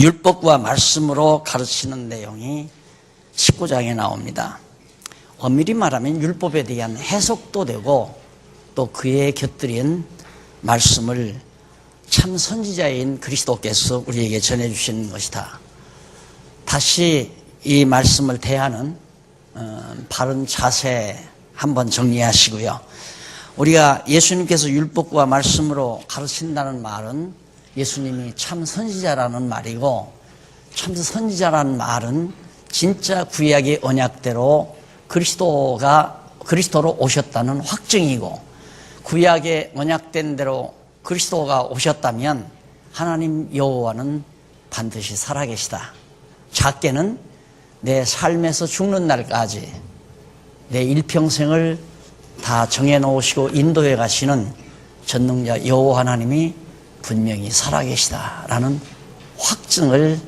율법과 말씀으로 가르치는 내용이 19장에 나옵니다. 엄밀히 말하면 율법에 대한 해석도 되고 또 그에 곁들인 말씀을 참 선지자인 그리스도께서 우리에게 전해주시는 것이다. 다시 이 말씀을 대하는 바른 자세 한번 정리하시고요. 우리가 예수님께서 율법과 말씀으로 가르친다는 말은 예수님이 참 선지자라는 말이고, 참 선지자라는 말은 진짜 구약의 언약대로 그리스도로 오셨다는 확증이고, 구약의 언약된 대로 그리스도가 오셨다면 하나님 여호와는 반드시 살아계시다. 작게는 내 삶에서 죽는 날까지 내 일평생을 다 정해놓으시고 인도해 가시는 전능자 여호와 하나님이 분명히 살아계시다라는 확증을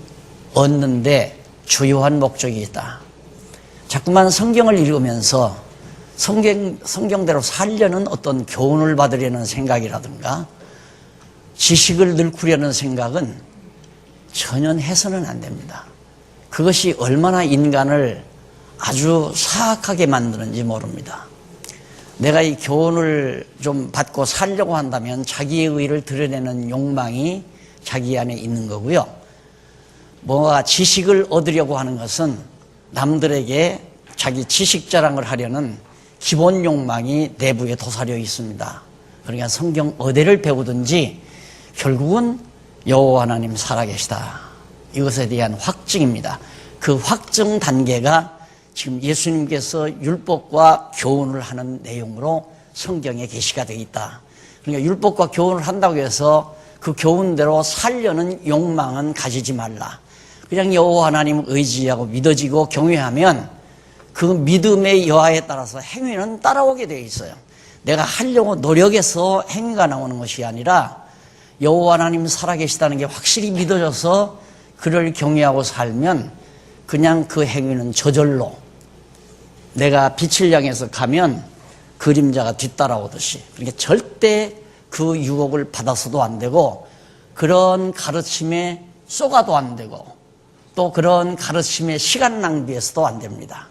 얻는데 주요한 목적이 있다. 자꾸만 성경을 읽으면서 성경대로 살려는 어떤 교훈을 받으려는 생각이라든가 지식을 늘꾸려는 생각은 전혀 해서는 안 됩니다. 그것이 얼마나 인간을 아주 사악하게 만드는지 모릅니다. 내가 이 교훈을 좀 받고 살려고 한다면 자기의 의를 드러내는 욕망이 자기 안에 있는 거고요. 뭔가 지식을 얻으려고 하는 것은 남들에게 자기 지식 자랑을 하려는 기본 욕망이 내부에 도사려 있습니다. 그러니까 성경 어디를 배우든지 결국은 여호와 하나님 살아계시다. 이것에 대한 확증입니다. 그 확증 단계가 지금 예수님께서 율법과 교훈을 하는 내용으로 성경에 게시가 되어 있다. 그러니까 율법과 교훈을 한다고 해서 그 교훈대로 살려는 욕망은 가지지 말라. 그냥 여호와 하나님을 의지하고 믿어지고 경외하면 그 믿음의 여하에 따라서 행위는 따라오게 되어 있어요. 내가 하려고 노력해서 행위가 나오는 것이 아니라 여호와 하나님 살아계시다는 게 확실히 믿어져서 그를 경외하고 살면 그냥 그 행위는 저절로 내가 빛을 향해서 가면 그림자가 뒤따라오듯이, 그러니까 절대 그 유혹을 받아서도 안 되고 그런 가르침에 쏘가도 안 되고 또 그런 가르침에 시간 낭비해서도 안 됩니다.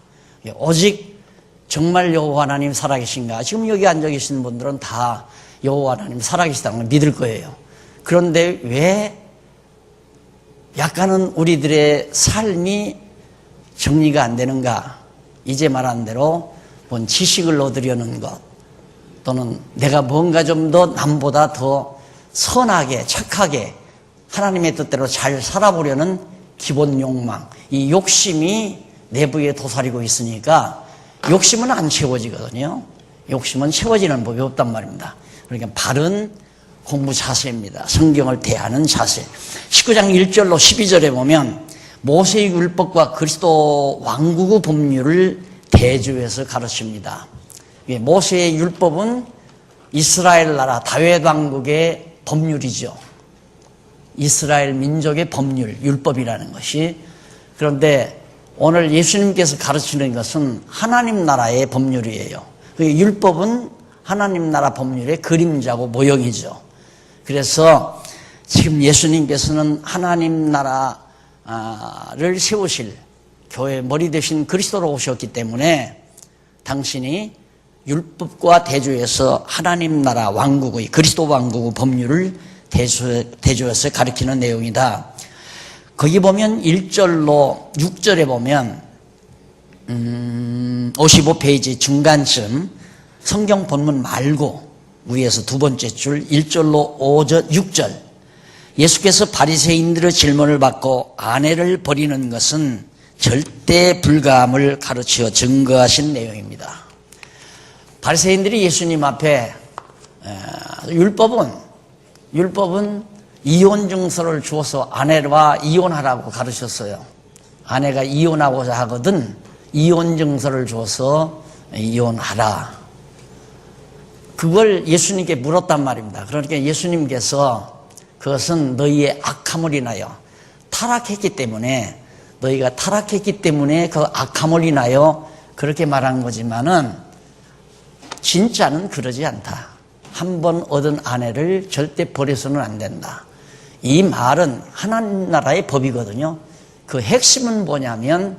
오직 정말 여호와 하나님 살아계신가? 지금 여기 앉아 계신 분들은 다 여호와 하나님 살아계시다는 걸 믿을 거예요. 그런데 왜 약간은 우리들의 삶이 정리가 안 되는가? 이제 말한 대로 뭔 지식을 얻으려는 것 또는 내가 뭔가 좀 더 남보다 더 선하게 착하게 하나님의 뜻대로 잘 살아보려는 기본 욕망, 이 욕심이 내부에 도사리고 있으니까 욕심은 안 채워지거든요. 욕심은 채워지는 법이 없단 말입니다. 그러니까 바른 공부 자세입니다. 성경을 대하는 자세. 19장 1절로 12절에 보면 모세의 율법과 그리스도 왕국의 법률을 대조해서 가르칩니다. 모세의 율법은 이스라엘 나라 다윗 왕국의 법률이죠. 이스라엘 민족의 법률, 율법이라는 것이. 그런데 오늘 예수님께서 가르치는 것은 하나님 나라의 법률이에요. 율법은 하나님 나라 법률의 그림자고 모형이죠. 그래서 지금 예수님께서는 하나님 나라를 세우실 교회 머리 되신 그리스도로 오셨기 때문에 당신이 율법과 대조해서 하나님 나라 왕국의 그리스도 왕국의 법률을 대조해서 가르치는 내용이다. 거기 보면 1절로 6절에 보면 55페이지 중간쯤 성경 본문 말고 위에서 두 번째 줄 1절로 5절 6절 예수께서 바리새인들의 질문을 받고 아내를 버리는 것은 절대 불가함을 가르치어 증거하신 내용입니다. 바리새인들이 예수님 앞에 율법은 이혼 증서를 주어서 아내와 이혼하라고 가르쳤어요. 아내가 이혼하고자 하거든 이혼 증서를 주어서 이혼하라. 그걸 예수님께 물었단 말입니다. 그러니까 예수님께서 그것은 너희의 악함을 인하여 타락했기 때문에 너희가 타락했기 때문에 그 악함을 인하여 그렇게 말한 거지만은 진짜는 그러지 않다. 한 번 얻은 아내를 절대 버려서는 안 된다. 이 말은 하나님 나라의 법이거든요. 그 핵심은 뭐냐면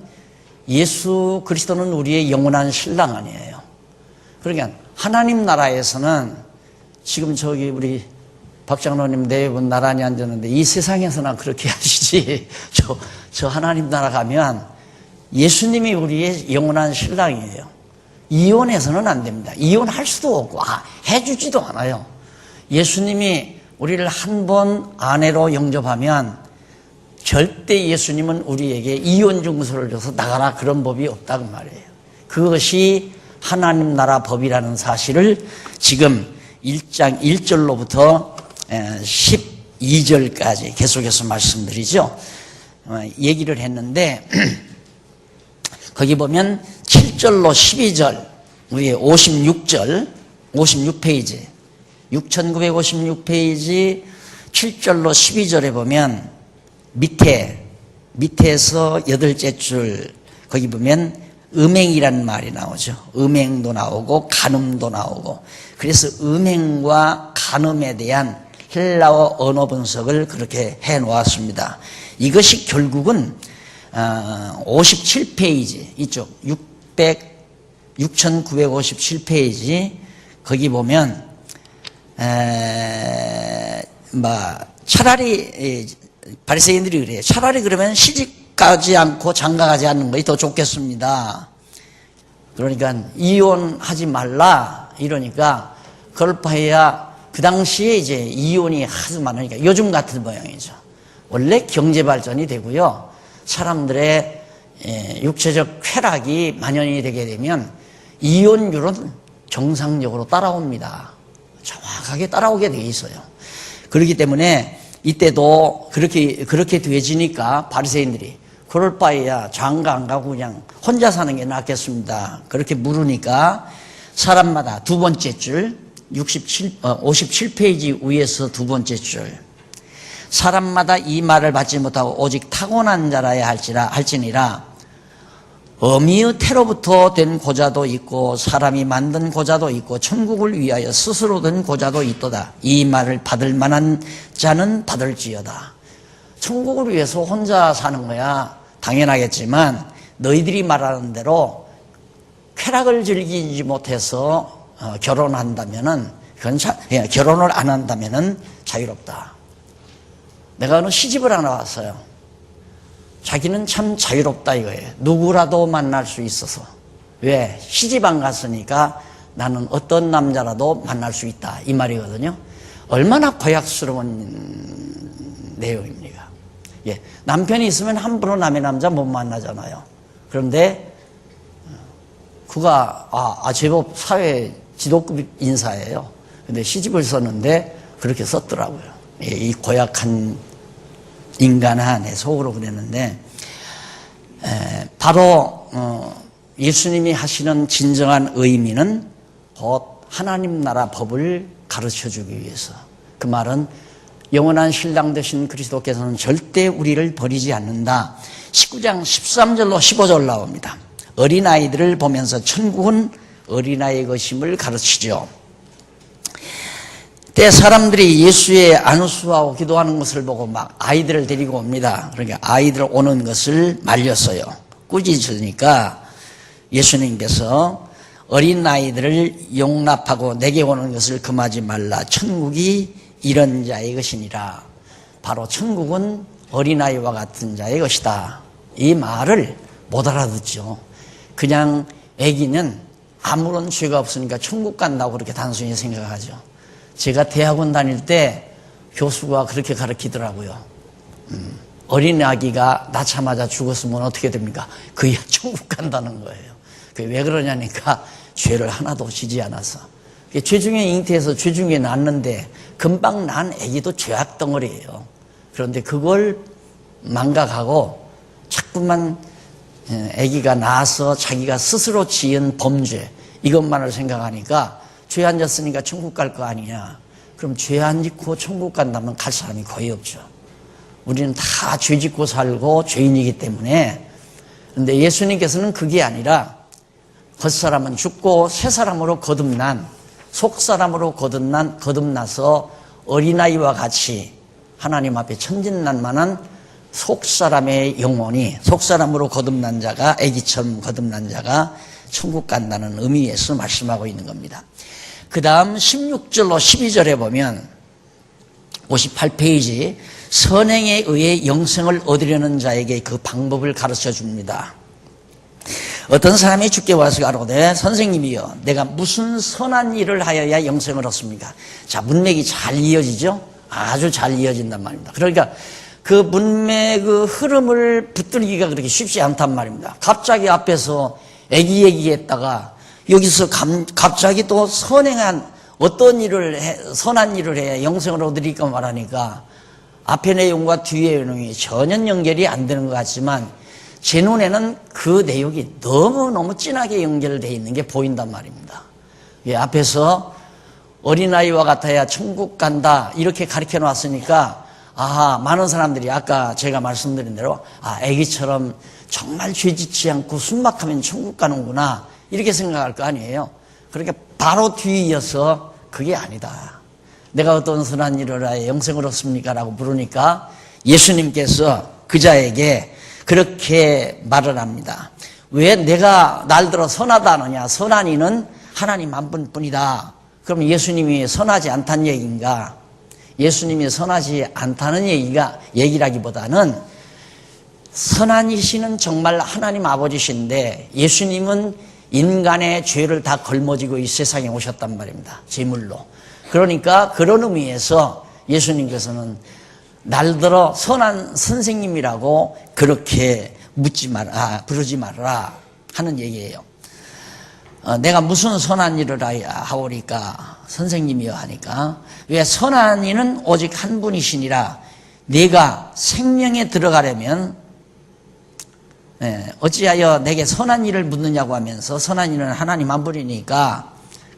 예수 그리스도는 우리의 영원한 신랑 아니에요. 그러니까 하나님 나라에서는 지금 저기 우리 박 장로님 네 분 나란히 앉았는데 이 세상에서나 그렇게 하시지. 저 하나님 나라 가면 예수님이 우리의 영원한 신랑이에요. 이혼해서는 안 됩니다. 이혼할 수도 없고 해주지도 않아요. 예수님이 우리를 한 번 아내로 영접하면 절대 예수님은 우리에게 이혼 증서를 줘서 나가라 그런 법이 없다고 말이에요. 그것이 하나님 나라 법이라는 사실을 지금 1장 1절로부터 12절까지 계속해서 말씀드리죠. 얘기를 했는데 거기 보면 7절로 12절 위에 56절 56페이지 6956페이지 7절로 12절에 보면 밑에서 8째 줄 거기 보면 음행이라는 말이 나오죠. 음행도 나오고 간음도 나오고 그래서 음행과 간음에 대한 헬라어 언어 분석을 그렇게 해 놓았습니다. 이것이 결국은 57페이지 이쪽 6957페이지 거기 보면 차라리 바리새인들이 그래요. 차라리 그러면 시집가지 않고 장가가지 않는 것이 더 좋겠습니다. 그러니까 이혼하지 말라 이러니까 그럴 바에야 그 당시에 이제 이혼이 하도 많으니까 요즘 같은 모양이죠. 원래 경제 발전이 되고요. 사람들의 육체적 쾌락이 만연이 되게 되면 이혼율은 정상적으로 따라옵니다. 정확하게 따라오게 돼 있어요. 그렇기 때문에 이때도 그렇게 되지니까 바리새인들이 그럴 바에야 장가 안 가고 그냥 혼자 사는 게 낫겠습니다. 그렇게 물으니까 사람마다 두 번째 줄 57페이지 위에서 두 번째 줄 사람마다 이 말을 받지 못하고 오직 타고난 자라야 할지니라 어미의 태로부터 된 고자도 있고 사람이 만든 고자도 있고 천국을 위하여 스스로 된 고자도 있도다. 이 말을 받을 만한 자는 받을지어다. 천국을 위해서 혼자 사는 거야 당연하겠지만 너희들이 말하는 대로 쾌락을 즐기지 못해서 결혼한다면은 결혼을 안 한다면은 자유롭다. 내가 어느 시집을 하나 왔어요. 자기는 참 자유롭다 이거예요. 누구라도 만날 수 있어서. 왜? 시집 안 갔으니까 나는 어떤 남자라도 만날 수 있다 이 말이거든요. 얼마나 고약스러운 내용입니까? 예, 남편이 있으면 함부로 남의 남자 못 만나잖아요. 그런데 그가 제법 사회 지도급 인사예요. 근데 시집을 썼는데 그렇게 썼더라고요. 예, 이 고약한 인간 안에 속으로 그랬는데 바로 예수님이 하시는 진정한 의미는 곧 하나님 나라 법을 가르쳐주기 위해서 그 말은 영원한 신랑 되신 그리스도께서는 절대 우리를 버리지 않는다. 19장 13절로 15절 나옵니다. 어린아이들을 보면서 천국은 어린아이의 것임을 가르치죠. 때 사람들이 예수의 안수하고 기도하는 것을 보고 막 아이들을 데리고 옵니다. 그러니까 아이들 오는 것을 말렸어요. 꾸짖으니까 예수님께서 어린 아이들을 용납하고 내게 오는 것을 금하지 말라. 천국이 이런 자의 것이니라. 바로 천국은 어린아이와 같은 자의 것이다. 이 말을 못 알아듣죠. 그냥 아기는 아무런 죄가 없으니까 천국 간다고 그렇게 단순히 생각하죠. 제가 대학원 다닐 때 교수가 그렇게 가르치더라고요. 어린 아기가 낳자마자 죽었으면 어떻게 됩니까? 그야 천국 간다는 거예요. 그게 왜 그러냐니까 죄를 하나도 지지 않아서. 죄 중에 잉태해서 죄 중에 낳는데 금방 난 아기도 죄악 덩어리예요. 그런데 그걸 망각하고 자꾸만 아기가 나서 자기가 스스로 지은 범죄 이것만을 생각하니까 죄 안 졌으니까 천국 갈 거 아니냐. 그럼 죄 안 짓고 천국 간다면 갈 사람이 거의 없죠. 우리는 다 죄 짓고 살고 죄인이기 때문에. 그런데 예수님께서는 그게 아니라 겉사람은 죽고 새사람으로 거듭난 속사람으로 거듭나서 어린아이와 같이 하나님 앞에 천진난만한 속사람의 영혼이, 속사람으로 거듭난 자가, 아기처럼 거듭난 자가 천국 간다는 의미에서 말씀하고 있는 겁니다. 그 다음 16절로 12절에 보면 58페이지 선행에 의해 영생을 얻으려는 자에게 그 방법을 가르쳐 줍니다. 어떤 사람이 주께 와서 가로되 선생님이여 내가 무슨 선한 일을 하여야 영생을 얻습니까? 자, 문맥이 잘 이어지죠? 아주 잘 이어진단 말입니다. 그러니까 그 문맥 그 흐름을 붙들기가 그렇게 쉽지 않단 말입니다. 갑자기 앞에서 애기애기했다가 여기서 갑자기 또 선행한 어떤 일을 선한 일을 해야 영생을 얻으리까 말하니까 앞의 내용과 뒤의 내용이 전혀 연결이 안 되는 것 같지만 제 눈에는 그 내용이 너무너무 진하게 연결되어 있는 게 보인단 말입니다. 예, 앞에서 어린아이와 같아야 천국 간다 이렇게 가르쳐 놨으니까 아하, 많은 사람들이 아까 제가 말씀드린 대로 애기처럼 정말 죄짓지 않고 순박하면 천국 가는구나 이렇게 생각할 거 아니에요. 그러니까 바로 뒤이어서 그게 아니다. 내가 어떤 선한 일을 하여 영생을 얻습니까? 라고 물으니까 예수님께서 그자에게 그렇게 말을 합니다. 왜 내가 날들어 선하다 하느냐? 선한 이는 하나님 한 분뿐이다. 그럼 예수님이 선하지 않다는 얘기인가? 예수님이 선하지 않다는 얘기라기보다는 선한 이시는 정말 하나님 아버지신데 예수님은 인간의 죄를 다 걸머지고 이 세상에 오셨단 말입니다. 제물로. 그러니까 그런 의미에서 예수님께서는 날들어 선한 선생님이라고 그렇게 부르지 말아라 하는 얘기예요. 내가 무슨 선한 일을 하오리까 선생님이여 하니까 왜 선한 이는 오직 한 분이시니라 내가 생명에 들어가려면 어찌하여 내게 선한 일을 묻느냐고 하면서 선한 일은 하나님 한 분이니까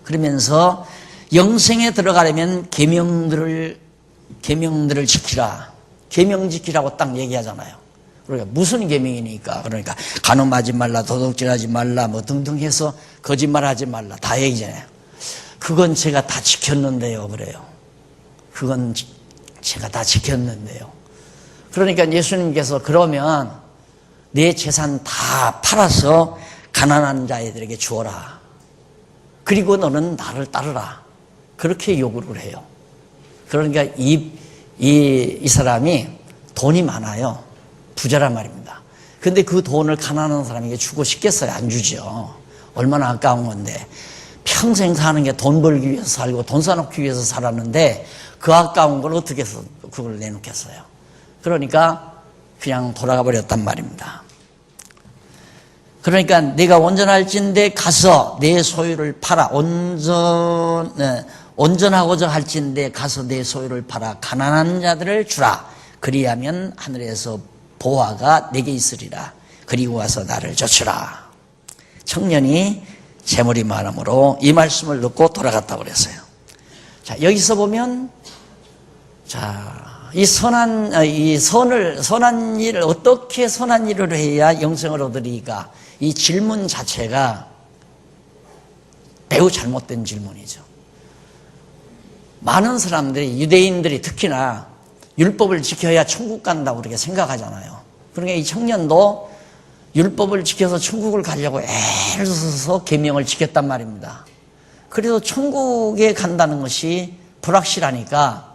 그러면서 영생에 들어가려면 계명들을 지키라. 계명 지키라고 딱 얘기하잖아요. 그러니까 무슨 계명이니까 그러니까 간음하지 말라, 도둑질하지 말라, 뭐 등등 해서 거짓말하지 말라 다 얘기잖아요. 그건 제가 다 지켰는데요, 그래요. 그건 제가 다 지켰는데요. 그러니까 예수님께서 그러면 내 재산 다 팔아서 가난한 자애들에게 주어라. 그리고 너는 나를 따르라. 그렇게 요구를 해요. 그러니까 이 사람이 돈이 많아요. 부자란 말입니다. 근데 그 돈을 가난한 사람에게 주고 싶겠어요? 안 주죠. 얼마나 아까운 건데. 평생 사는 게 돈 벌기 위해서 살고 돈 사놓기 위해서 살았는데 그 아까운 걸 어떻게 해서 그걸 내놓겠어요? 그러니까 그냥 돌아가 버렸단 말입니다. 그러니까 내가 온전할진대 가서 내 소유를 팔아 온전하고자 할진대 가서 내 소유를 팔아 가난한 자들을 주라. 그리하면 하늘에서 보화가 내게 있으리라. 그리고 와서 나를 좇으라. 청년이 재물이 많음으로 이 말씀을 듣고 돌아갔다고 그랬어요. 자, 여기서 보면 이 선한 일을 어떻게 선한 일을 해야 영생을 얻으리까? 이 질문 자체가 매우 잘못된 질문이죠. 많은 사람들이 유대인들이 특히나 율법을 지켜야 천국 간다고 그렇게 생각하잖아요. 그러니까 이 청년도 율법을 지켜서 천국을 가려고 애를 써서 계명을 지켰단 말입니다. 그래서 천국에 간다는 것이 불확실하니까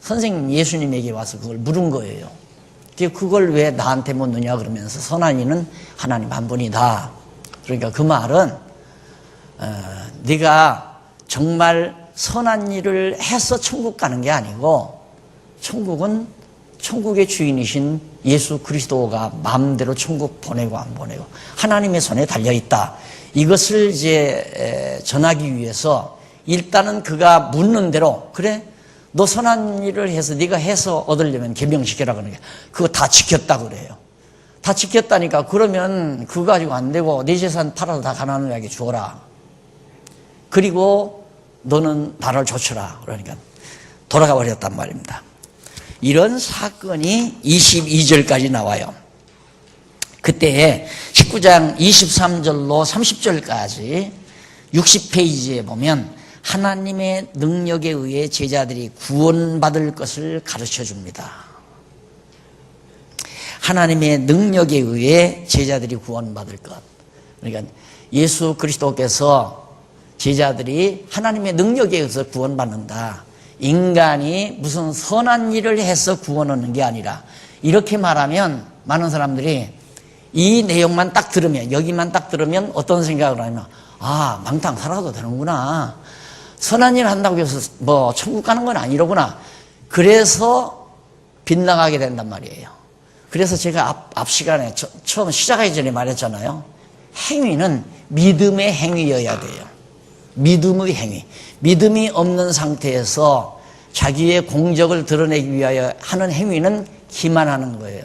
선생님 예수님에게 와서 그걸 물은 거예요. 그걸 왜 나한테 묻느냐 그러면서 선한 이는 하나님 한 분이다. 그러니까 그 말은 네가 정말 선한 일을 해서 천국 가는 게 아니고 천국은 천국의 주인이신 예수 그리스도가 마음대로 천국 보내고 안 보내고 하나님의 손에 달려있다. 이것을 이제 전하기 위해서 일단은 그가 묻는 대로 그래? 너 선한 일을 해서 네가 해서 얻으려면 계명시켜라 그러니까 그거 다 지켰다 그래요. 다 지켰다니까 그러면 그거 가지고 안 되고 네 재산 팔아서 다 가난한 자에게 주어라. 그리고 너는 나를 좇으라. 그러니까 돌아가 버렸단 말입니다. 이런 사건이 22절까지 나와요. 그때에 19장 23절로 30절까지 60페이지에 보면 하나님의 능력에 의해 제자들이 구원받을 것을 가르쳐 줍니다. 하나님의 능력에 의해 제자들이 구원받을 것. 그러니까 예수 그리스도께서 제자들이 하나님의 능력에 의해서 구원받는다. 인간이 무슨 선한 일을 해서 구원 얻는 게 아니라, 이렇게 말하면 많은 사람들이 이 내용만 딱 들으면, 여기만 딱 들으면 어떤 생각을 하냐면, 아, 망탕 살아도 되는구나. 선한 일 한다고 해서 뭐 천국 가는 건 아니로구나. 그래서 빗나가게 된단 말이에요. 그래서 제가 앞 시간에 처음 시작하기 전에 말했잖아요. 행위는 믿음의 행위여야 돼요. 믿음의 행위. 믿음이 없는 상태에서 자기의 공적을 드러내기 위하여 하는 행위는 기만하는 거예요.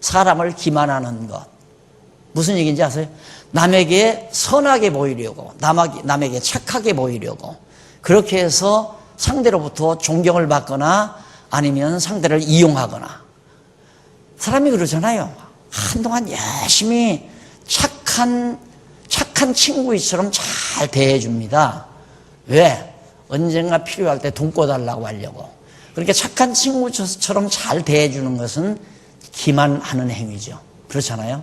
사람을 기만하는 것. 무슨 얘기인지 아세요? 남에게 선하게 보이려고, 남에게 착하게 보이려고, 그렇게 해서 상대로부터 존경을 받거나 아니면 상대를 이용하거나. 사람이 그러잖아요. 한동안 열심히 착한 친구처럼 잘 대해줍니다. 왜? 언젠가 필요할 때 돈 꿔달라고 하려고. 그렇게 착한 친구처럼 잘 대해주는 것은 기만하는 행위죠. 그렇잖아요.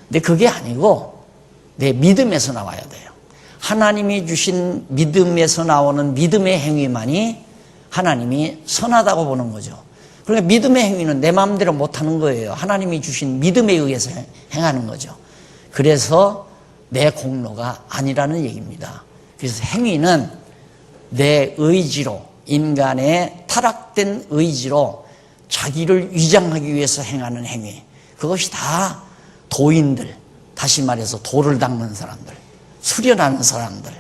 근데 그게 아니고 내 믿음에서 나와야 돼요. 하나님이 주신 믿음에서 나오는 믿음의 행위만이 하나님이 선하다고 보는 거죠. 그러니까 믿음의 행위는 내 마음대로 못하는 거예요. 하나님이 주신 믿음에 의해서 행하는 거죠. 그래서 내 공로가 아니라는 얘기입니다. 그래서 행위는 내 의지로, 인간의 타락된 의지로 자기를 위장하기 위해서 행하는 행위. 그것이 다 도인들, 다시 말해서 도를 닦는 사람들, 수련하는 사람들.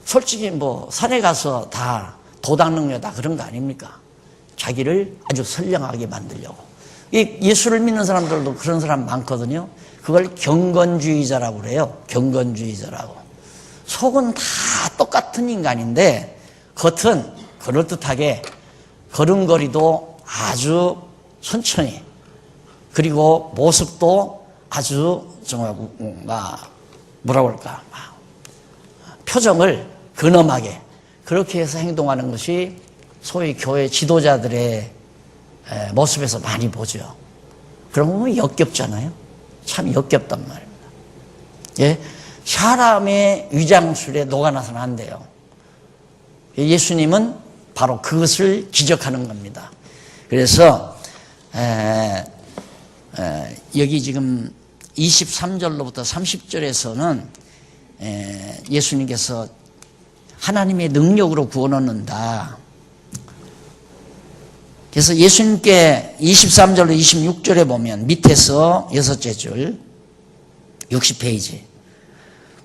솔직히 뭐 산에 가서 다 도 닦는 게 다 그런 거 아닙니까? 자기를 아주 선량하게 만들려고. 예수를 믿는 사람들도 그런 사람 많거든요. 그걸 경건주의자라고 그래요. 경건주의자라고. 속은 다 똑같은 인간인데 겉은 그럴듯하게 걸음걸이도 아주 천천히, 그리고 모습도 아주 정말 뭐라고 할까, 표정을 근엄하게 그렇게 해서 행동하는 것이 소위 교회 지도자들의 모습에서 많이 보죠. 그런 거 보면 역겹잖아요. 참 역겹단 말입니다. 예? 사람의 위장술에 녹아나서는 안 돼요. 예수님은 바로 그것을 지적하는 겁니다. 그래서 여기 지금 23절로부터 30절에서는 예수님께서 하나님의 능력으로 구원 얻는다. 그래서 예수님께 23절로 26절에 보면 밑에서 6째 줄 60페이지,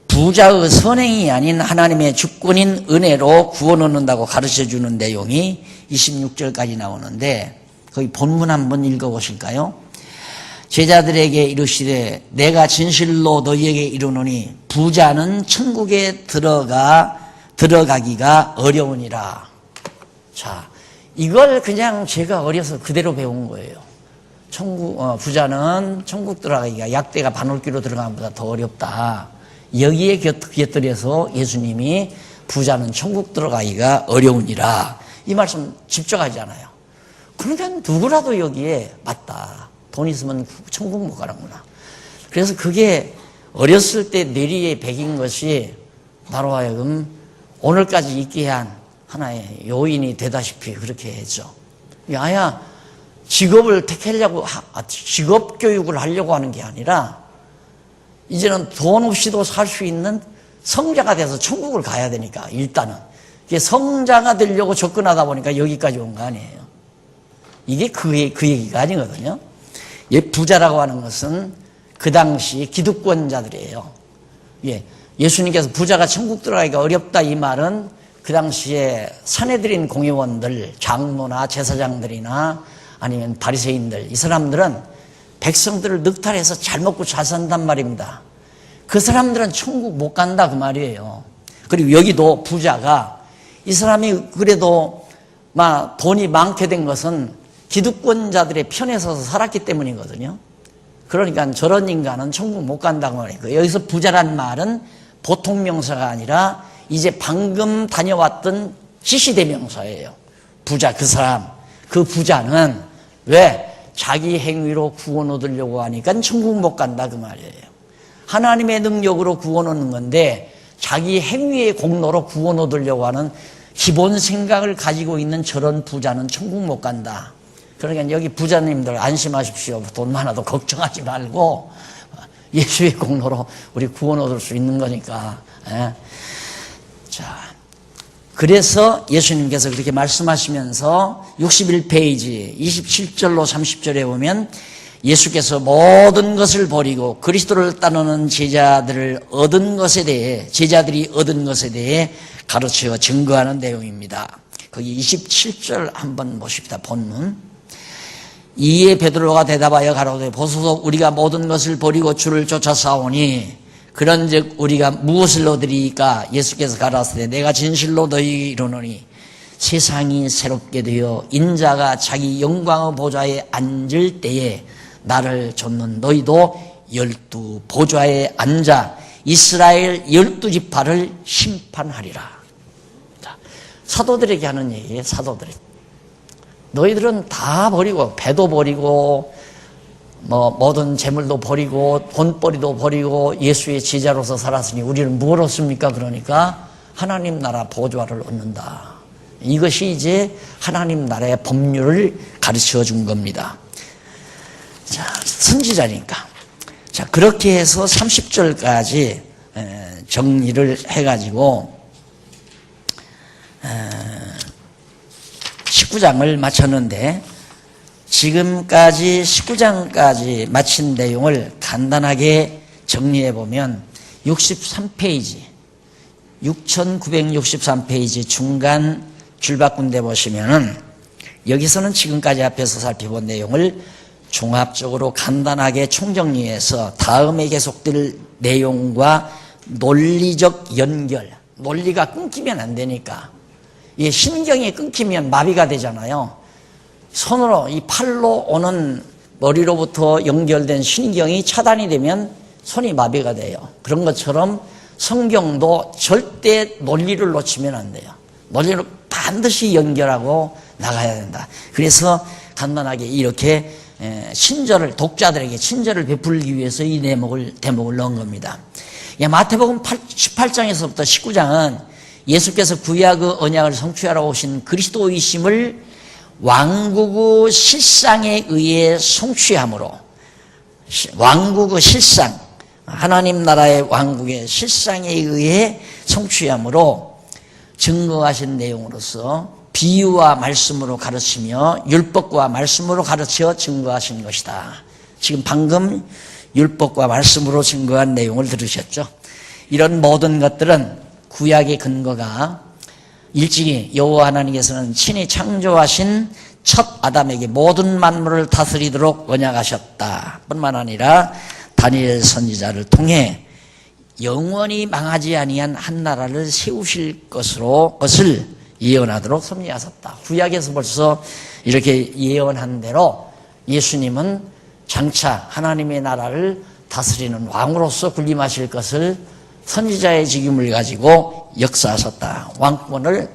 부자의 선행이 아닌 하나님의 주권인 은혜로 구원 얻는다고 가르쳐주는 내용이 26절까지 나오는데, 거기 본문 한번 읽어보실까요? 제자들에게 이르시되 내가 진실로 너희에게 이르노니 부자는 천국에 들어가기가 어려우니라. 자, 이걸 그냥 제가 어려서 그대로 배운 거예요. 부자는 천국 들어가기가 약대가 바늘귀로 들어가는 것보다 더 어렵다. 여기에 곁들여서 예수님이 부자는 천국 들어가기가 어려우니라, 이 말씀 집중하잖아요. 그러니까 누구라도 여기에 맞다. 돈 있으면 천국 못 가는구나. 그래서 그게 어렸을 때 뇌리에 배긴 것이 나로 하여금 오늘까지 있게 한 하나의 요인이 되다시피 그렇게 했죠. 아야 직업을 택하려고, 직업 교육을 하려고 하는 게 아니라 이제는 돈 없이도 살 수 있는 성자가 돼서 천국을 가야 되니까, 일단은 이게 성자가 되려고 접근하다 보니까 여기까지 온 거 아니에요. 이게 그 얘기가 아니거든요. 부자라고 하는 것은 그 당시 기득권자들이에요. 예수님께서 부자가 천국 들어가기가 어렵다, 이 말은 그 당시에 사내들인 공회원들, 장로나 제사장들이나 아니면 바리새인들, 이 사람들은 백성들을 늑탈해서 잘 먹고 잘 산단 말입니다. 그 사람들은 천국 못 간다, 그 말이에요. 그리고 여기도 부자가, 이 사람이 그래도 돈이 많게 된 것은 기득권자들의 편에 서서 살았기 때문이거든요. 그러니까 저런 인간은 천국 못 간다고 말이에요. 여기서 부자란 말은 보통 명사가 아니라 이제 방금 다녀왔던 시시대명사예요. 부자, 그 사람, 그 부자는 왜? 자기 행위로 구원 얻으려고 하니까 천국 못 간다 그 말이에요. 하나님의 능력으로 구원 얻는 건데 자기 행위의 공로로 구원 얻으려고 하는 기본 생각을 가지고 있는 저런 부자는 천국 못 간다. 그러니까 여기 부자님들 안심하십시오. 돈 많아도 걱정하지 말고 예수의 공로로 우리 구원 얻을 수 있는 거니까. 예. 자, 그래서 예수님께서 그렇게 말씀하시면서 61페이지 27절로 30절에 보면 예수께서 모든 것을 버리고 그리스도를 따르는 제자들이 얻은 것에 대해 가르쳐 증거하는 내용입니다. 거기 27절 한번 보십시다. 본문. 이에 베드로가 대답하여 가로되 보소서 우리가 모든 것을 버리고 주를 쫓아 싸우니 그런즉 우리가 무엇을 얻으리까? 예수께서 가라사대 내가 진실로 너희에게 이르노니 세상이 새롭게 되어 인자가 자기 영광의 보좌에 앉을 때에 나를 좇는 너희도 12 보좌에 앉아 이스라엘 12지파를 심판하리라. 사도들에게 하는 얘기예요. 사도들에게. 너희들은 다 버리고 배도 버리고 모든 재물도 버리고 돈벌이도 버리고 예수의 제자로서 살았으니 우리는 뭘 얻습니까? 그러니까 하나님 나라 보좌를 얻는다. 이것이 이제 하나님 나라의 법률을 가르쳐 준 겁니다. 자, 선지자니까. 자, 그렇게 해서 30절까지 정리를 해가지고 19장을 마쳤는데 지금까지 19장까지 마친 내용을 간단하게 정리해보면 63페이지 6963페이지 중간 줄바꾼 데 보시면은 여기서는 지금까지 앞에서 살펴본 내용을 종합적으로 간단하게 총정리해서 다음에 계속될 내용과 논리적 연결, 논리가 끊기면 안 되니까 이 신경이 끊기면 마비가 되잖아요. 손으로 이 팔로 오는 머리로부터 연결된 신경이 차단이 되면 손이 마비가 돼요. 그런 것처럼 성경도 절대 논리를 놓치면 안 돼요. 논리를 반드시 연결하고 나가야 된다. 그래서 간단하게 이렇게 독자들에게 친절을 베풀기 위해서 이 대목을 넣은 겁니다. 마태복음 18장에서부터 19장은 예수께서 구약의 언약을 성취하러 오신 그리스도이심을 왕국의 실상에 의해 성취함으로, 왕국의 실상, 하나님 나라의 왕국의 실상에 의해 성취함으로 증거하신 내용으로서 비유와 말씀으로 가르치며 율법과 말씀으로 가르쳐 증거하신 것이다. 지금 방금 율법과 말씀으로 증거한 내용을 들으셨죠? 이런 모든 것들은 구약의 근거가 일찍이 여호와 하나님께서는 친히 창조하신 첫 아담에게 모든 만물을 다스리도록 언약하셨다 뿐만 아니라 다니엘 선지자를 통해 영원히 망하지 아니한 한 나라를 세우실 것을 예언하도록 섭리하셨다. 구약에서 벌써 이렇게 예언한 대로 예수님은 장차 하나님의 나라를 다스리는 왕으로서 군림하실 것을 선지자의 직임을 가지고 역사하셨다. 왕권을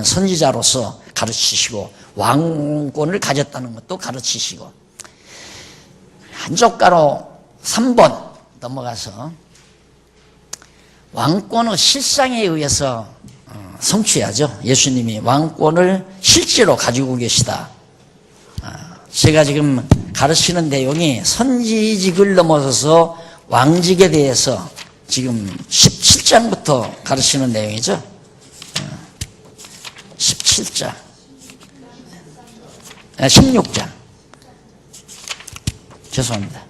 선지자로서 가르치시고 왕권을 가졌다는 것도 가르치시고 한쪽가로 3번 넘어가서 왕권의 실상에 의해서 성취하죠. 예수님이 왕권을 실제로 가지고 계시다. 제가 지금 가르치는 내용이 선지직을 넘어서서 왕직에 대해서 지금 17장부터 가르치는 내용이죠. 17장 16장 죄송합니다.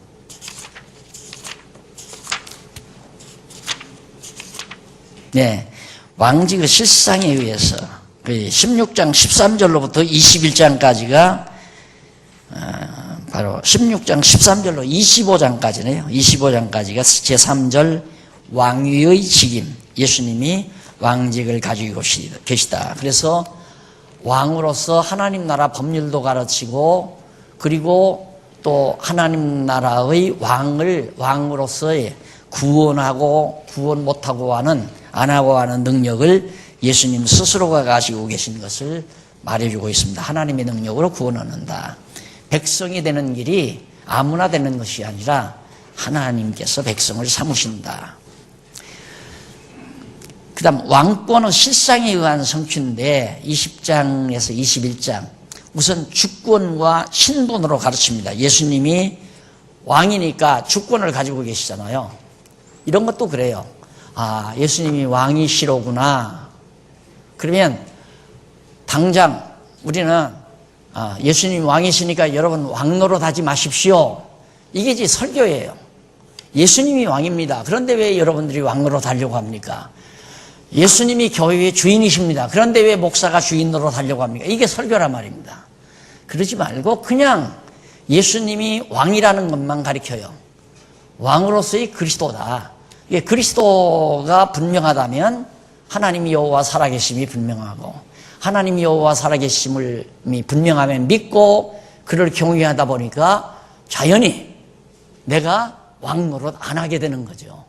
네, 왕직의 실상에 의해서 16장 13절로부터 21장까지가 바로 16장 13절로 25장까지네요. 25장까지가 제3절 왕위의 직임, 예수님이 왕직을 가지고 계시다. 그래서 왕으로서 하나님 나라 법률도 가르치고 그리고 또 하나님 나라의 왕으로서의 구원하고 구원 못하고 하는 안 하고 하는 능력을 예수님 스스로가 가지고 계신 것을 말해주고 있습니다. 하나님의 능력으로 구원 얻는다. 백성이 되는 길이 아무나 되는 것이 아니라 하나님께서 백성을 삼으신다. 그 다음 왕권은 실상에 의한 성취인데 20장에서 21장 우선 주권과 신분으로 가르칩니다. 예수님이 왕이니까 주권을 가지고 계시잖아요. 이런 것도 그래요. 아, 예수님이 왕이시로구나. 그러면 당장 우리는 예수님이 왕이시니까 여러분 왕노릇 하지 마십시오. 이게 이제 설교예요. 예수님이 왕입니다. 그런데 왜 여러분들이 왕노릇 하려고 합니까? 예수님이 교회의 주인이십니다. 그런데 왜 목사가 주인 노릇 하려고 합니까? 이게 설교란 말입니다. 그러지 말고 그냥 예수님이 왕이라는 것만 가리켜요. 왕으로서의 그리스도다. 이게 그리스도가 분명하다면 하나님 여호와 살아계심이 분명하고 하나님 여호와 살아계심을 분명하면 믿고 그를 경외하다 보니까 자연히 내가 왕노릇 안 하게 되는 거죠.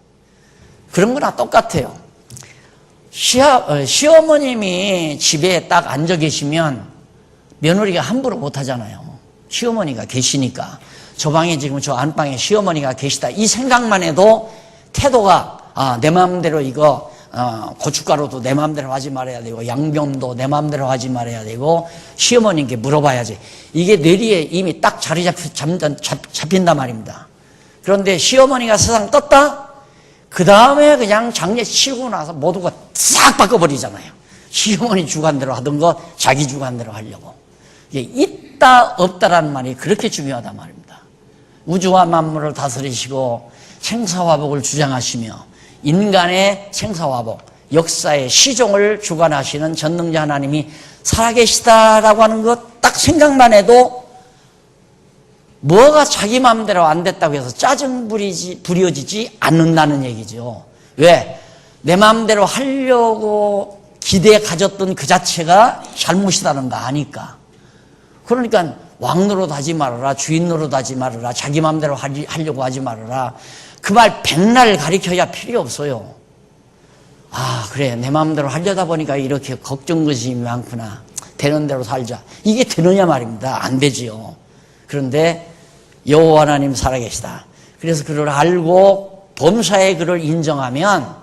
그런 거나 똑같아요. 시어머님이 집에 딱 앉아 계시면 며느리가 함부로 못 하잖아요. 시어머니가 계시니까. 저 방에 지금 저 안방에 시어머니가 계시다. 이 생각만 해도 태도가 내 마음대로 이거 고춧가루도 내 마음대로 하지 말아야 되고 양념도 내 마음대로 하지 말아야 되고 시어머님께 물어봐야지. 이게 뇌리에 이미 딱 자리 잡힌단 말입니다. 그런데 시어머니가 세상 떴다? 그 다음에 그냥 장례 치고 나서 모두가 싹 바꿔버리잖아요. 시어머니 주관대로 하던 거 자기 주관대로 하려고. 이게 있다 없다라는 말이 그렇게 중요하단 말입니다. 우주와 만물을 다스리시고 생사화복을 주장하시며 인간의 생사화복, 역사의 시종을 주관하시는 전능자 하나님이 살아계시다라고 하는 것 딱 생각만 해도 뭐가 자기 마음대로 안 됐다고 해서 짜증 부려지지 않는다는 얘기죠. 왜? 내 마음대로 하려고 기대에 가졌던 그 자체가 잘못이라는 거 아니까. 그러니까 왕노릇 하지 말아라, 주인 노릇 하지 말아라, 자기 마음대로 하려고 하지 말아라. 그 말 백날 가리켜야 필요 없어요. 아, 그래, 내 마음대로 하려다 보니까 이렇게 걱정거심이 많구나. 되는 대로 살자. 이게 되느냐 말입니다. 안 되지요. 그런데 여호와 하나님 살아계시다. 그래서 그를 알고 범사에 그를 인정하면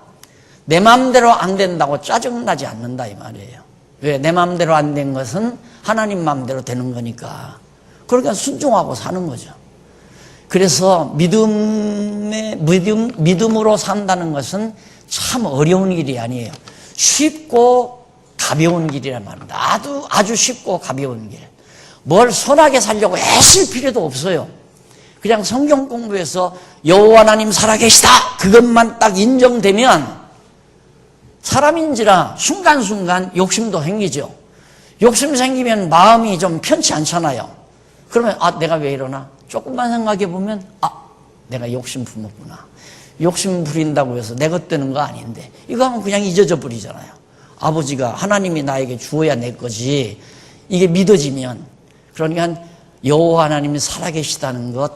내 마음대로 안 된다고 짜증나지 않는다 이 말이에요. 왜? 내 마음대로 안 된 것은 하나님 마음대로 되는 거니까. 그러니까 순종하고 사는 거죠. 그래서 믿음으로 산다는 것은 참 어려운 길이 아니에요. 쉽고 가벼운 길이란 말입니다. 아주 쉽고 가벼운 길. 뭘 선하게 살려고 애쓸 필요도 없어요. 그냥 성경 공부해서 여호와 하나님 살아계시다 그것만 딱 인정되면 사람인지라 순간순간 욕심도 생기죠. 욕심 생기면 마음이 좀 편치 않잖아요. 그러면 내가 왜 이러나? 조금만 생각해 보면 내가 욕심 부렸구나. 욕심 부린다고 해서 내 것 되는 거 아닌데 이거 하면 그냥 잊어져 버리잖아요. 아버지가 하나님이 나에게 주어야 내 거지. 이게 믿어지면 그러니까 여호와 하나님이 살아계시다는 것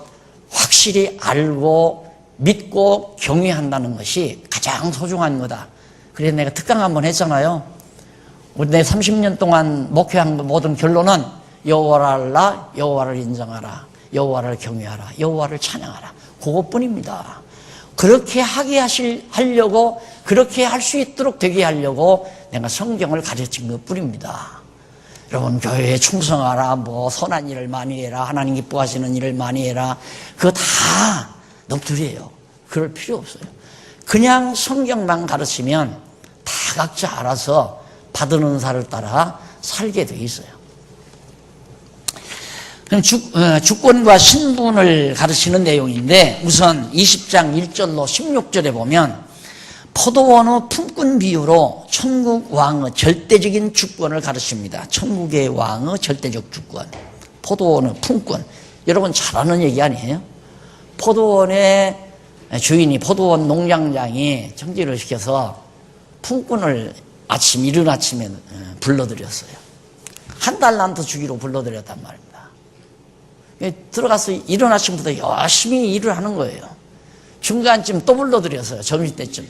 확실히 알고 믿고 경외한다는 것이 가장 소중한 거다. 그래서 내가 특강 한번 했잖아요. 내 30년 동안 목회한 모든 결론은 여호와를 알라, 여호와를 인정하라, 여호와를 경외하라, 여호와를 찬양하라. 그것뿐입니다. 그렇게 하려고 그렇게 할 수 있도록 되게 하려고 내가 성경을 가르친 것뿐입니다. 여러분 교회에 충성하라, 뭐 선한 일을 많이 해라, 하나님 기뻐하시는 일을 많이 해라. 그거 다 넋두리예요. 그럴 필요 없어요. 그냥 성경만 가르치면 다 각자 알아서 받은 은사를 따라 살게 돼 있어요. 그럼 주권과 신분을 가르치는 내용인데 우선 20장 1절로 16절에 보면 포도원의 품꾼 비유로 천국 왕의 절대적인 주권을 가르칩니다. 천국의 왕의 절대적 주권. 포도원의 품꾼. 여러분 잘 아는 얘기 아니에요? 포도원의 주인이 포도원 농장장이 정지를 시켜서 품꾼을 이른 아침에 불러들였어요. 한 달란트 주기로 불러들였단 말입니다. 들어가서 이른 아침부터 열심히 일을 하는 거예요. 중간쯤 또 불러드렸어요. 점심때쯤.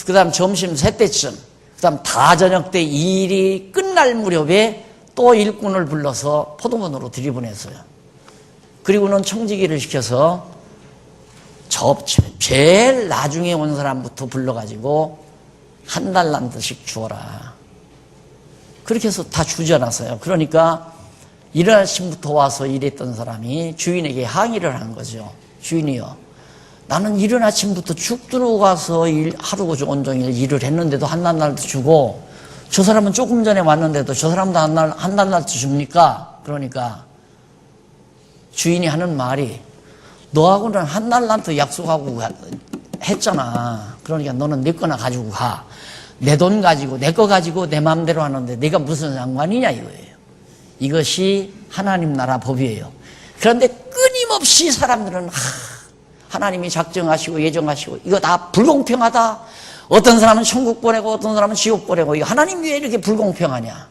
그 다음 점심 3때쯤. 그 다음 다 저녁 때 일이 끝날 무렵에 또 일꾼을 불러서 포도원으로 들이보냈어요. 그리고는 청지기를 시켜서 제일 나중에 온 사람부터 불러가지고 한 달란트씩 주어라. 그렇게 해서 다 주지 않았어요. 그러니까 이른 아침부터 와서 일했던 사람이 주인에게 항의를 한 거죠. 주인이요, 나는 이른 아침부터 죽 들어가서 하루 온종일 일을 했는데도 한 달란트 주고, 저 사람은 조금 전에 왔는데도 저 사람도 한 달란트 줍니까? 그러니까 주인이 하는 말이, 너하고는 한 달란트 약속하고 했잖아. 그러니까 너는 내 거나 가지고 가. 내 돈 가지고, 내 거 가지고 내 마음대로 하는데 내가 무슨 상관이냐 이거예요. 이것이 하나님 나라 법이에요. 그런데 끊임없이 사람들은 하나님이 작정하시고 예정하시고 이거 다 불공평하다. 어떤 사람은 천국 보내고 어떤 사람은 지옥 보내고, 이거 하나님 왜 이렇게 불공평하냐.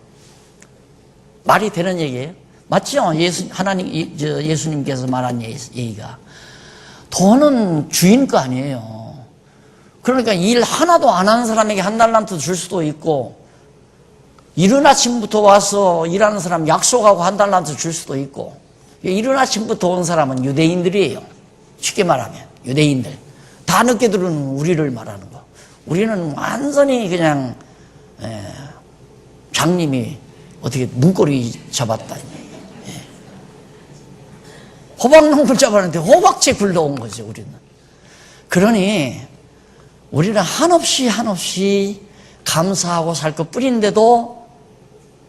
말이 되는 얘기예요? 맞죠? 예수님께서 말한 얘기가. 돈은 주인 거 아니에요. 그러니까 일 하나도 안 한 사람에게 한 달란트 줄 수도 있고, 이른 아침부터 와서 일하는 사람 약속하고 한 달란트 줄 수도 있고. 이른 아침부터 온 사람은 유대인들이에요. 쉽게 말하면 유대인들. 다 늦게 들어오는 우리를 말하는 거. 우리는 완전히 그냥 장님이 어떻게 문고리 잡았다. 호박농을 잡았는데 호박채 굴러온 거죠, 우리는. 그러니 우리는 한없이 감사하고 살 것 뿐인데도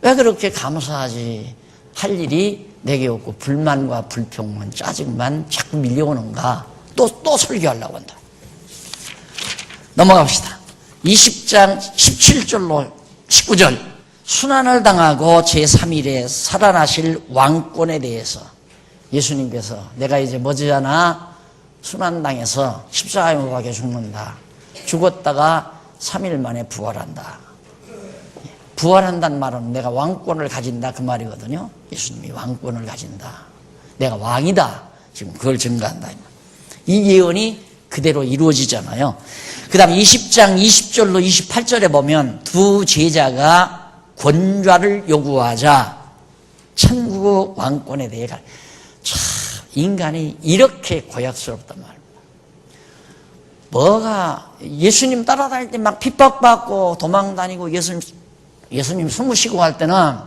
왜 그렇게 감사하지 할 일이 내게 없고 불만과 불평만, 짜증만 자꾸 밀려오는가. 또 설교하려고 한다. 넘어갑시다. 20장 17절로 19절. 순환을 당하고 제3일에 살아나실 왕권에 대해서 예수님께서, 내가 이제 머지않아 순환당해서 십자가에 못 박혀 죽는다. 죽었다가 3일 만에 부활한다. 부활한다는 말은 내가 왕권을 가진다 그 말이거든요. 예수님이 왕권을 가진다. 내가 왕이다. 지금 그걸 증거한다. 이 예언이 그대로 이루어지잖아요. 그 다음 20장 20절로 28절에 보면 두 제자가 권좌를 요구하자 천국 왕권에 대해 참 인간이 이렇게 고약스럽단 말입니다. 뭐가 예수님 따라다닐 때 막 핍박받고 도망다니고 예수님 숨으시고 할 때는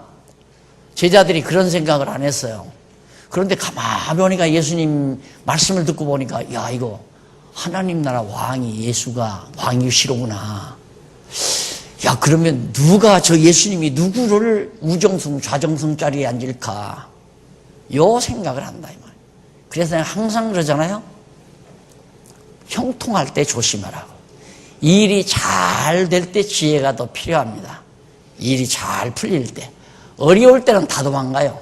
제자들이 그런 생각을 안 했어요. 그런데 가만히 보니까 예수님 말씀을 듣고 보니까, 야, 이거 하나님 나라 왕이 예수가 왕이시로구나. 야, 그러면 누가, 저 예수님이 누구를 우정승 좌정승 자리에 앉을까? 요 생각을 한다 이 말이에요. 그래서 내가 항상 그러잖아요. 형통할 때 조심하라고. 일이 잘 될 때 지혜가 더 필요합니다. 일이 잘 풀릴 때. 어려울 때는 다 도망가요.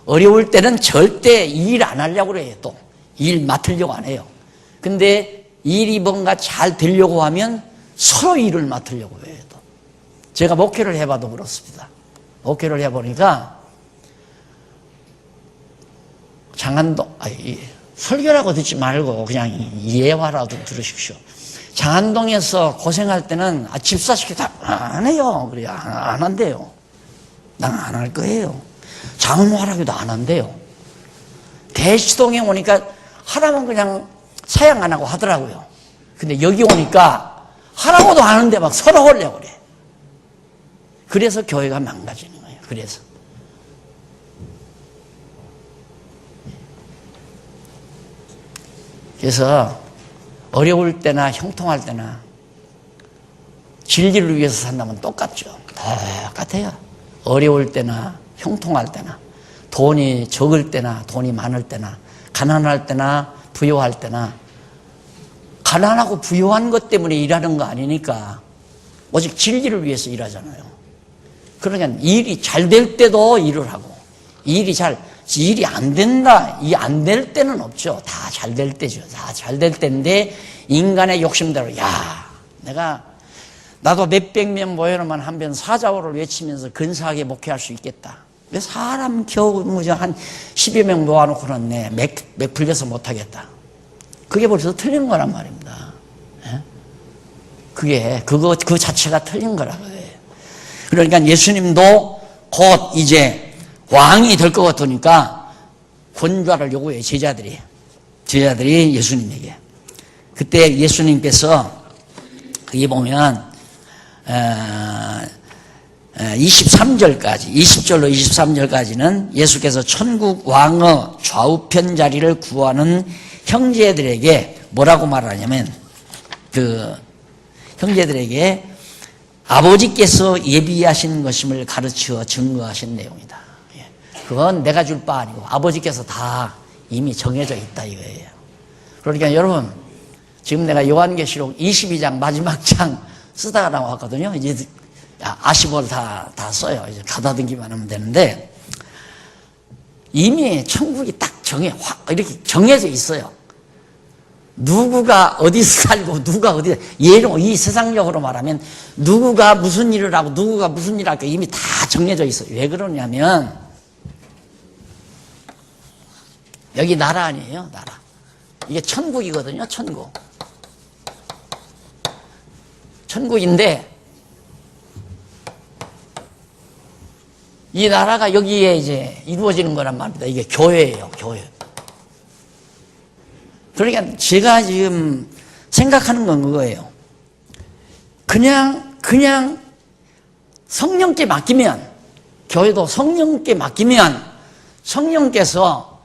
어려울 때는 절대 일 안 하려고 그래요. 또 일 맡으려고 안 해요. 근데 일이 뭔가 잘 되려고 하면 서로 일을 맡으려고 해요. 또 제가 목회를 해봐도 그렇습니다. 목회를 해보니까 장안동, 설교라고 듣지 말고 그냥 예화라도 들으십시오. 장안동에서 고생할 때는 집사시켜도 안 해요. 그래요. 안 한대요. 난 안 할 거예요. 장로하라고도 안 한대요. 대치동에 오니까 하라면 그냥 사양 안 하고 하더라고요. 근데 여기 오니까 하라고도 하는데 막 서로 하려고 그래. 그래서 교회가 망가지는 거예요. 그래서 어려울 때나 형통할 때나 진리를 위해서 산다면 똑같죠. 똑같아요. 어려울 때나 형통할 때나, 돈이 적을 때나 돈이 많을 때나, 가난할 때나 부유할 때나, 가난하고 부유한 것 때문에 일하는 거 아니니까 오직 진리를 위해서 일하잖아요. 그러니까 일이 잘 될 때도 일을 하고, 일이 안 된다, 이 안 될 때는 없죠. 다 잘 될 때죠. 다 잘 될 때인데 인간의 욕심대로, 야, 나도 몇백 명 모여놓으면 한 번 사자오를 외치면서 근사하게 목회할 수 있겠다. 왜 사람 겨우 한 10여 명 모아놓고는 맥 풀려서 못하겠다. 그게 벌써 틀린 거란 말입니다. 예? 그 자체가 틀린 거라고요. 그러니까 예수님도 곧 이제 왕이 될 것 같으니까 권좌를 요구해요, 제자들이 예수님에게. 그때 예수님께서 거기 보면 23절까지 20절로 23절까지는 예수께서 천국 왕의 좌우편 자리를 구하는 형제들에게 뭐라고 말하냐면 그 형제들에게 아버지께서 예비하신 것임을 가르쳐 증거하신 내용이다. 그건 내가 줄 바 아니고 아버지께서 다 이미 정해져 있다 이거예요. 그러니까 여러분 지금 내가 요한계시록 22장 마지막 장 쓰다가 나왔거든요. 이제 아시볼 다 써요. 이제 가다듬기만 하면 되는데 이미 천국이 딱 이렇게 정해져 있어요. 누구가 어디서 살고 누가 어디 예로 이 세상적으로 말하면 누구가 무슨 일을 하고 누구가 무슨 일을 할까 이미 다 정해져 있어요. 왜 그러냐면 여기 나라 아니에요, 나라. 이게 천국이거든요, 천국. 천국인데 이 나라가 여기에 이제 이루어지는 거란 말입니다. 이게 교회예요, 교회. 그러니까 제가 지금 생각하는 건 그거예요. 그냥 성령께 맡기면, 교회도 성령께 맡기면 성령께서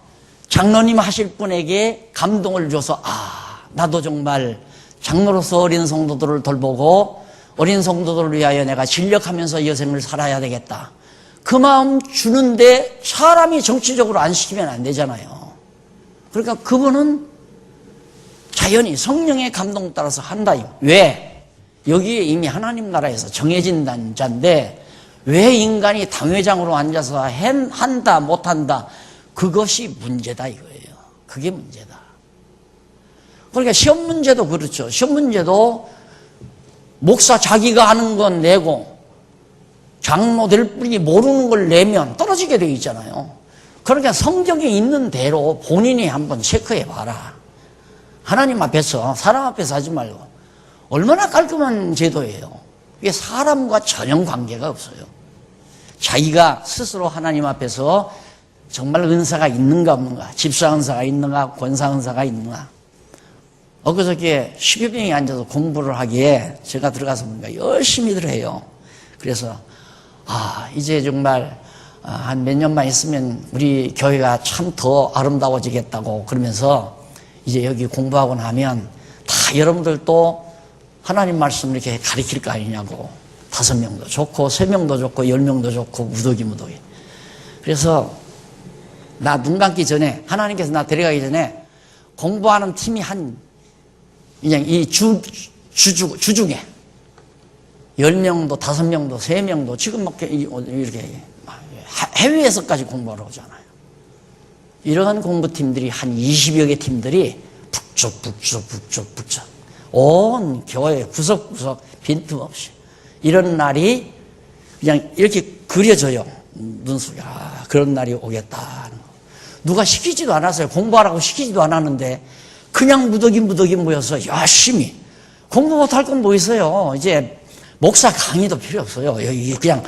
장로님 하실 분에게 감동을 줘서 나도 정말 장로로서 어린 성도들을 돌보고 어린 성도들을 위하여 내가 진력하면서 여생을 살아야 되겠다. 그 마음 주는데 사람이 정치적으로 안 시키면 안 되잖아요. 그러니까 그분은 자연히 성령의 감동 따라서 한다. 왜? 여기에 이미 하나님 나라에서 정해진 자인데 왜 인간이 당회장으로 앉아서 한다 못한다 그것이 문제다 이거예요. 그게 문제다. 그러니까 시험 문제도 그렇죠. 시험 문제도 목사 자기가 하는 건 내고 장로 될 분이 모르는 걸 내면 떨어지게 돼 있잖아요. 그러니까 성경에 있는 대로 본인이 한번 체크해 봐라. 하나님 앞에서 사람 앞에서 하지 말고 얼마나 깔끔한 제도예요. 이게 사람과 전혀 관계가 없어요. 자기가 스스로 하나님 앞에서 정말 은사가 있는가 없는가, 집사 은사가 있는가, 권사 은사가 있는가. 엊그저께 10여 명이 앉아서 공부를 하기에 제가 들어가서 보니까 열심히들 해요. 그래서 이제 정말 한 몇 년만 있으면 우리 교회가 참 더 아름다워지겠다고 그러면서 이제 여기 공부하고 나면 다 여러분들도 하나님 말씀 이렇게 가르칠 거 아니냐고. 5명도 좋고 3명도 좋고 10명도 좋고 무더기. 그래서 나 눈 감기 전에 하나님께서 나 데려가기 전에 공부하는 팀이 그냥 이 주 중에 10명도 5명도 3명도 지금 막 이렇게 해외에서까지 공부하러 오잖아요. 이런 공부팀들이 한 20여 개 팀들이 북적 온 교회 구석구석 빈틈없이 이런 날이 그냥 이렇게 그려져요. 눈속에 그런 날이 오겠다. 누가 시키지도 않았어요. 공부하라고 시키지도 않았는데 그냥 무더기 모여서 열심히 공부 못할 건 뭐 있어요. 이제 목사 강의도 필요 없어요. 여기 그냥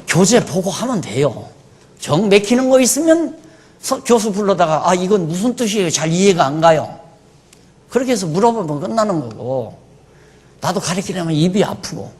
교재 보고 하면 돼요. 정 맥히는 거 있으면 교수 불러다가 이건 무슨 뜻이에요? 잘 이해가 안 가요. 그렇게 해서 물어보면 끝나는 거고 나도 가르치려면 입이 아프고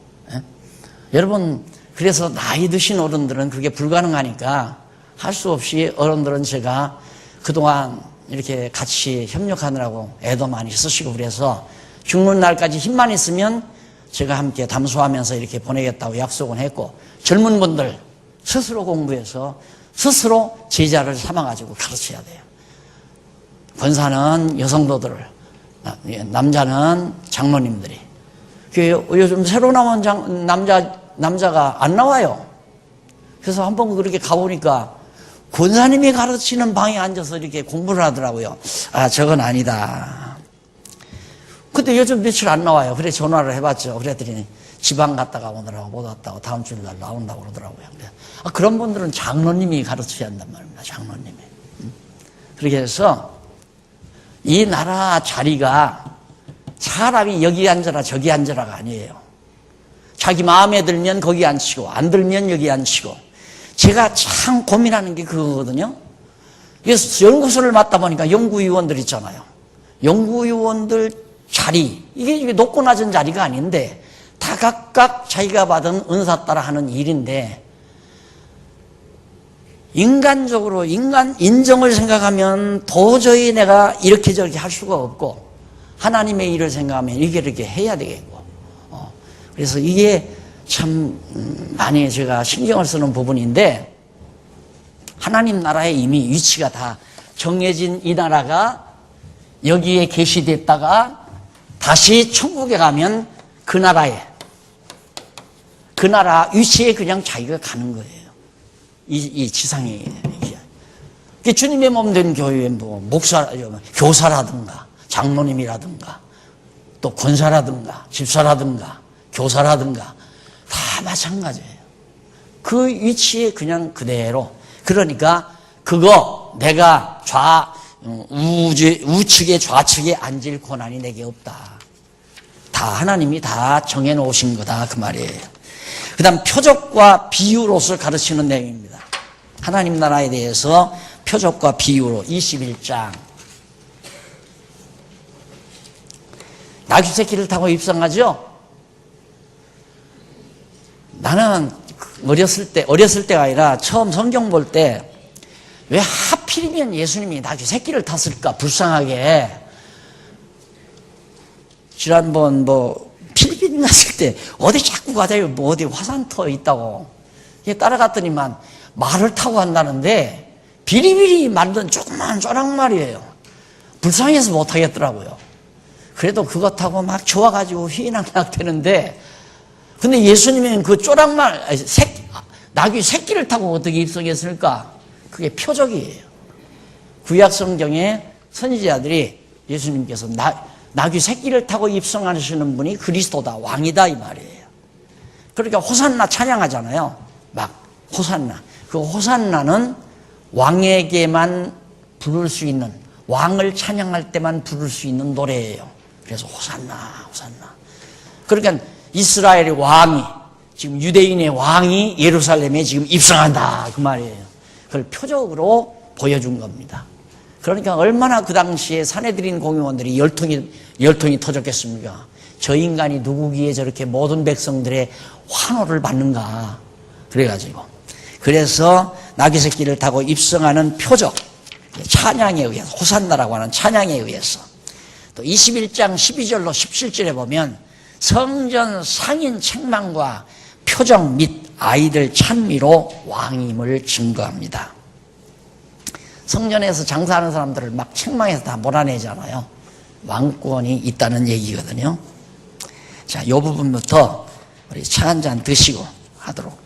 여러분 그래서 나이 드신 어른들은 그게 불가능하니까 할 수 없이 어른들은 제가 그동안 이렇게 같이 협력하느라고 애도 많이 쓰시고 그래서 죽는 날까지 힘만 있으면 제가 함께 담소하면서 이렇게 보내겠다고 약속은 했고 젊은 분들 스스로 공부해서 스스로 제자를 삼아가지고 가르쳐야 돼요. 권사는 여성도들을 남자는 장로님들이 요즘 새로 나온 남자가 안 나와요. 그래서 한번 그렇게 가보니까 권사님이 가르치는 방에 앉아서 이렇게 공부를 하더라고요. 저건 아니다. 근데 요즘 며칠 안 나와요. 그래 전화를 해봤죠. 그랬더니 지방 갔다가 오느라고 못 왔다고 다음 주일날 나온다고 그러더라고요. 그런 분들은 장로님이 가르쳐야 한단 말입니다. 장로님이. 그렇게 해서 이 나라 자리가 사람이 여기 앉아라 저기 앉아라가 아니에요. 자기 마음에 들면 거기 앉히고 안 들면 여기 앉히고. 제가 참 고민하는 게 그거거든요. 그래서 연구소를 맡다 보니까 연구위원들 있잖아요. 연구위원들 자리, 이게 높고 낮은 자리가 아닌데 다 각각 자기가 받은 은사 따라 하는 일인데, 인간적으로 인정을 생각하면 도저히 내가 이렇게 저렇게 할 수가 없고, 하나님의 일을 생각하면 이렇게 해야 되겠고, 그래서 이게 참 많이 제가 신경을 쓰는 부분인데, 하나님 나라에 이미 위치가 다 정해진 이 나라가 여기에 계시됐다가 다시 천국에 가면 그 나라 위치에 그냥 자기가 가는 거예요. 이 지상에. 주님의 몸 된 교회에 뭐 교사라든가 장로님이라든가 또 권사라든가 집사라든가 교사라든가 다 마찬가지예요. 그 위치에 그냥 그대로. 그러니까 그거 내가 우측에 좌측에 앉을 권한이 내게 없다. 다 하나님이 다 정해놓으신 거다 그 말이에요. 그 다음 표적과 비유로서 가르치는 내용입니다. 하나님 나라에 대해서 표적과 비유로 21장. 나귀 새끼를 타고 입성하죠? 나는 어렸을 때가 아니라 처음 성경 볼 때 왜 하필이면 예수님이 나귀 새끼를 탔을까, 불쌍하게. 지난번 필리핀 갔을 때 어디 자꾸 가자요, 어디 화산터 있다고. 따라갔더니만 말을 타고 간다는데 비리비리 만든 조그만 쪼랑말이에요. 불쌍해서 못하겠더라고요. 그래도 그거 타고 막 좋아가지고 휘낭낙 되는데, 근데 예수님은 그 쪼랑말, 나귀 새끼를 타고 어떻게 입성했을까? 그게 표적이에요. 구약 성경에 선지자들이 예수님께서 나귀 새끼를 타고 입성하시는 분이 그리스도다, 왕이다 이 말이에요. 그러니까 호산나 찬양하잖아요. 막 호산나. 그 호산나는 왕에게만 부를 수 있는, 왕을 찬양할 때만 부를 수 있는 노래예요. 그래서 호산나 호산나. 그러니까 이스라엘의 왕이, 지금 유대인의 왕이 예루살렘에 지금 입성한다 그 말이에요. 그걸 표적으로 보여준 겁니다. 그러니까 얼마나 그 당시에 산헤드린 공의원들이 열통이 터졌겠습니까? 저 인간이 누구기에 저렇게 모든 백성들의 환호를 받는가. 그래서 나귀 새끼를 타고 입성하는 표적, 찬양에 의해서, 호산나라고 하는 찬양에 의해서. 또 21장 12절로 17절에 보면 성전 상인 책망과 표적 및 아이들 찬미로 왕임을 증거합니다. 성전에서 장사하는 사람들을 막 책망해서 다 몰아내잖아요. 왕권이 있다는 얘기거든요. 자, 이 부분부터 우리 차 한 잔 드시고 하도록